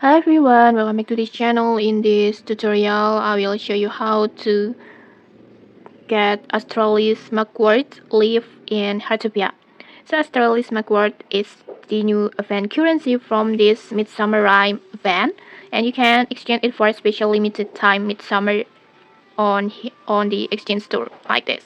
Hi everyone, welcome back to this channel. In this tutorial, I will show you how to get Astralis Mugwort Leaf in Heartopia. So Astralis Mugwort is the new event currency from this Midsummer Rhyme event, and you can exchange it for a special limited time Midsummer on the exchange store like this.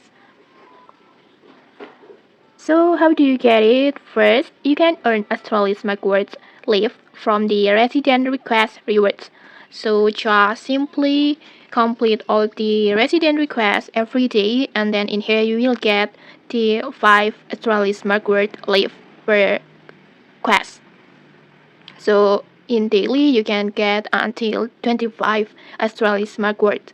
So how do you get it? First, you can earn Astralis Mugwort Leaf from the resident request rewards. So just simply complete all the resident requests every day, and then in here you will get the 5 Astralis Mugwort Leaf per quest. So in daily you can get until 25 Astralis Mugwort.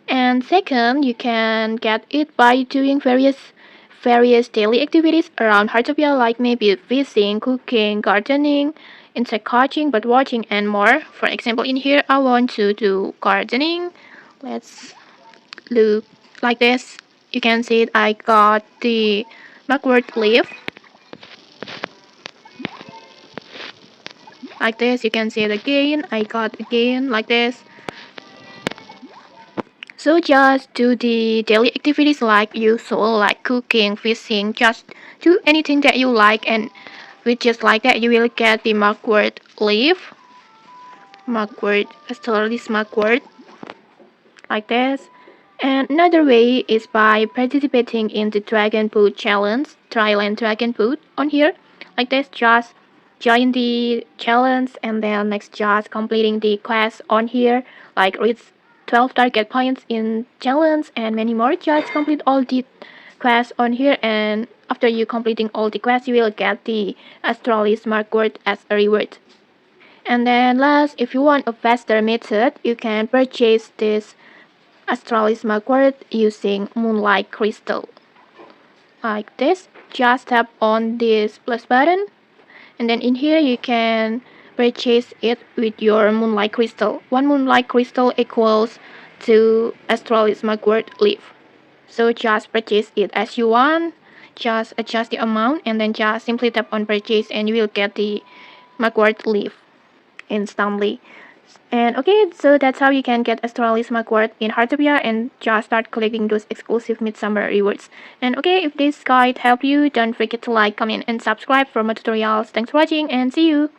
And second, you can get it by doing various daily activities around Heartopia, like maybe fishing, cooking, gardening, insect catching, bird watching, and more. For example, in here I want to do gardening. Let's look like this. You can see I got the mugwort leaf like this. You can see it again. I got again like this. So just do the daily activities like usual, like cooking, fishing, just do anything that you like, and with just like that you will get the mugwort leaf, mugwort, Astralis mugwort, like this. And another way is by participating in the Dragon Boat Challenge, Thailand Dragon Boat on here, like this. Just join the challenge and then next just completing the quest on here, like reach 12 target points in challenge and many more. Just complete all the quests on here, and after you completing all the quests you will get the Astralis Mugwort as a reward. And then last, if you want a faster method, you can purchase this Astralis Mugwort using Moonlight Crystal. Like this, just tap on this plus button, and then in here you can purchase it with your Moonlight Crystal. One Moonlight Crystal equals to Astralis Mugwort Leaf. So just purchase it as you want, just adjust the amount, and then just simply tap on purchase and you will get the Mugwort Leaf instantly. And okay, so that's how you can get Astralis Mugwort in Heartopia and just start collecting those exclusive Midsummer rewards. And okay, if this guide helped you, don't forget to like, comment, and subscribe for more tutorials. Thanks for watching and see you!